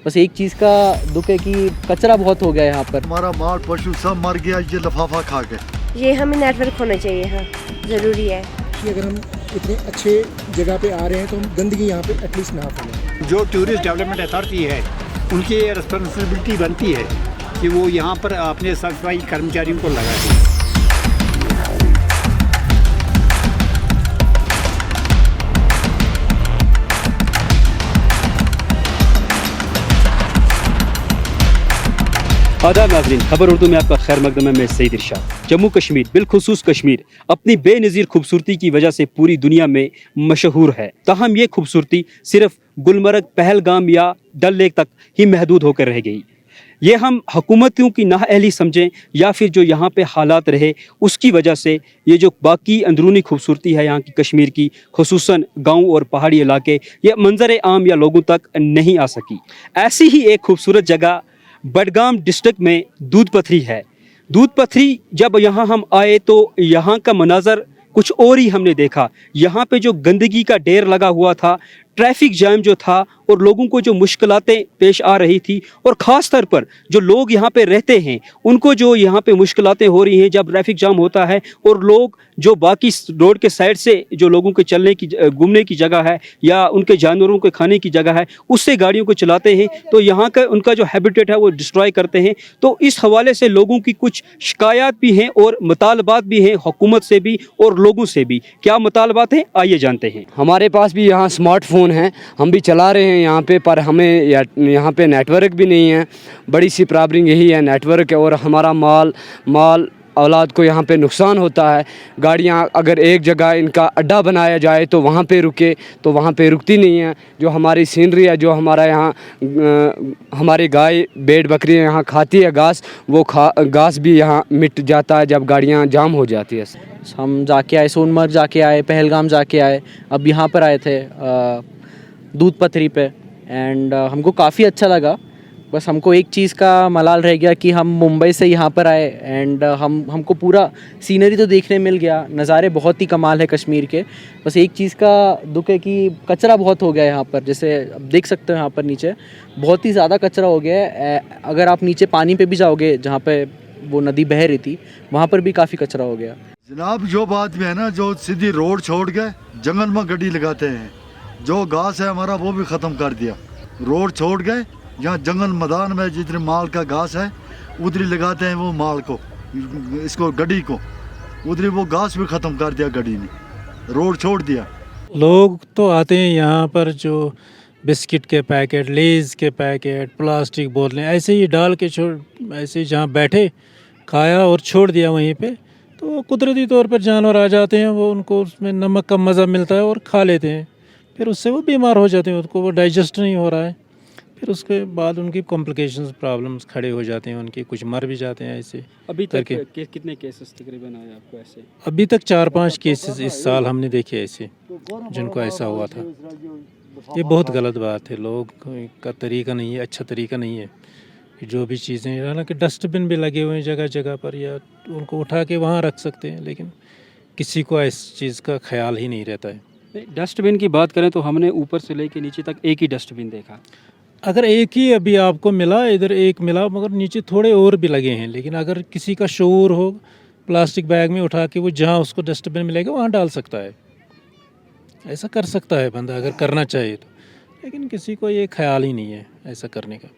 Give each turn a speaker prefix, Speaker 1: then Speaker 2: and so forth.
Speaker 1: बस एक चीज़ का दुख है कि कचरा बहुत हो गया है यहाँ पर।
Speaker 2: हमारा माल पशु सब मर गया ये लिफाफा खा के।
Speaker 3: ये हमें नेटवर्क होना चाहिए, हाँ ज़रूरी है
Speaker 4: कि अगर हम इतने अच्छे जगह पे आ रहे हैं तो हम गंदगी यहाँ पे एटलीस्ट ना फैलाएं।
Speaker 5: जो टूरिस्ट डेवलपमेंट अथॉरिटी है उनकी ये रिस्पॉन्सिबिलिटी बनती है कि वो यहाँ पर अपने सफाई कर्मचारियों को लगा दें।
Speaker 6: आदाब नाज़रीन, खबर उर्दू में आपका खैर मकदम है। मैं सईद इरशाद। जम्मू कश्मीर बिलखुसूस कश्मीर अपनी बेनज़ीर खूबसूरती की वजह से पूरी दुनिया में मशहूर है। ताहम ये खूबसूरती सिर्फ गुलमर्ग, पहलगाम या डल लेक तक ही महदूद होकर रह गई। ये हम हुकूमतियों की नाअहली समझें या फिर जो यहाँ पे हालात रहे उसकी वजह से ये जो बाकी अंदरूनी खूबसूरती है यहाँ की कश्मीर की, खुसूसन गाँव और पहाड़ी इलाके, ये मंजर आम या लोगों तक नहीं आ सकी। ऐसी ही एक खूबसूरत जगह बडगाम डिस्ट्रिक्ट में दूध पथरी है। दूध पथरी जब यहाँ हम आए तो यहाँ का मनाजर कुछ और ही हमने देखा। यहाँ पे जो गंदगी का ढेर लगा हुआ था, ट्रैफिक जैम जो था और लोगों को जो मुश्किलातें पेश आ रही थी, और ख़ास तौर पर जो लोग यहाँ पे रहते हैं उनको जो यहाँ पे मुश्किलातें हो रही हैं जब ट्रैफिक जाम होता है और लोग जो बाकी रोड के साइड से जो लोगों के चलने की, घूमने की जगह है या उनके जानवरों के खाने की जगह है, उससे गाड़ियों को चलाते हैं तो यहाँ का उनका जो हैबिटेट है वो डिस्ट्रॉय करते हैं। तो इस हवाले से लोगों की कुछ शिकायत भी हैं और मुतालबात भी हैं हुकूमत से भी और लोगों से भी। क्या मुतालबात हैं, आइए जानते हैं।
Speaker 7: हमारे पास भी यहाँ स्मार्टफोन है, हम भी चला रहे हैं यहाँ पे, पर हमें यहाँ पे नेटवर्क भी नहीं है। बड़ी सी प्रॉब्लम यही है, नेटवर्क है, और हमारा माल औलाद को यहाँ पे नुकसान होता है। गाड़ियाँ अगर एक जगह इनका अड्डा बनाया जाए तो वहाँ पे रुके तो वहाँ पे रुकती नहीं है। जो हमारी सीनरी है, जो हमारा यहाँ हमारी गाय भेड़ बकरियाँ यहाँ खाती है घास, वो घास भी यहाँ मिट जाता है जब गाड़ियाँ जाम हो जाती है।
Speaker 1: हम जाके आए, सोनमर्ग जाके आए, पहलगाम जाके आए, अब यहाँ पर आए थे दूध पथरी पे, एंड हमको काफ़ी अच्छा लगा। बस हमको एक चीज़ का मलाल रह गया कि हम मुंबई से यहाँ पर आए एंड हमको पूरा सीनरी तो देखने मिल गया, नज़ारे बहुत ही कमाल है कश्मीर के। बस एक चीज़ का दुख है कि कचरा बहुत हो गया है यहाँ पर। जैसे अब देख सकते हो यहाँ पर नीचे बहुत ही ज़्यादा कचरा हो गया है। अगर आप नीचे पानी पे भी जाओगे जहाँ पे वो नदी बह रही थी, वहाँ पर भी काफ़ी कचरा हो गया।
Speaker 2: जनाब जो बात में है ना, जो सीधी रोड छोड़ के जंगल में गड्डी लगाते हैं, जो घास है हमारा वो भी ख़त्म कर दिया। रोड छोड़ गए, यहाँ जंगल मैदान में जितने माल का घास है उधरी लगाते हैं वो माल को, इसको गड्डी को, उधरी वो घास भी ख़त्म कर दिया गड्डी ने, रोड छोड़ दिया।
Speaker 8: लोग तो आते हैं यहाँ पर जो बिस्किट के पैकेट, लेज़ के पैकेट, प्लास्टिक बोतलें ऐसे ही डाल के ऐसे ही जहाँ बैठे खाया और छोड़ दिया वहीं पे, तो कुदरती तौर पर जानवर आ जाते हैं, वो उनको उसमें नमक का मज़ा मिलता है और खा लेते हैं। फिर उससे वो बीमार हो जाते हैं, उनको वो डाइजेस्ट नहीं हो रहा है, फिर उसके बाद उनकी कॉम्प्लिकेशंस प्रॉब्लम्स खड़े हो जाते हैं, उनके कुछ मर भी जाते हैं ऐसे।
Speaker 6: अभी तक कितने केसेस तकरीबन आए आपको ऐसे?
Speaker 8: अभी तक 4-5 केसेस इस साल हमने देखे ऐसे जिनको ऐसा हुआ था। ये बहुत गलत बात है, लोग का तरीका नहीं है, अच्छा तरीका नहीं है। जो भी चीज़ें, हालांकि डस्टबिन भी लगे हुए हैं जगह जगह पर, या उनको उठा के वहाँ रख सकते हैं, लेकिन किसी को इस चीज़ का ख्याल ही नहीं रहता है।
Speaker 6: डस्टबिन की बात करें तो हमने ऊपर से लेके नीचे तक एक ही डस्टबिन देखा।
Speaker 8: अगर एक ही अभी आपको मिला, इधर एक मिला, मगर नीचे थोड़े और भी लगे हैं। लेकिन अगर किसी का शऊर हो, प्लास्टिक बैग में उठा के वो जहाँ उसको डस्टबिन मिलेगा वहाँ डाल सकता है। ऐसा कर सकता है बंदा अगर करना चाहिए तो, लेकिन किसी को ये ख्याल ही नहीं है ऐसा करने का।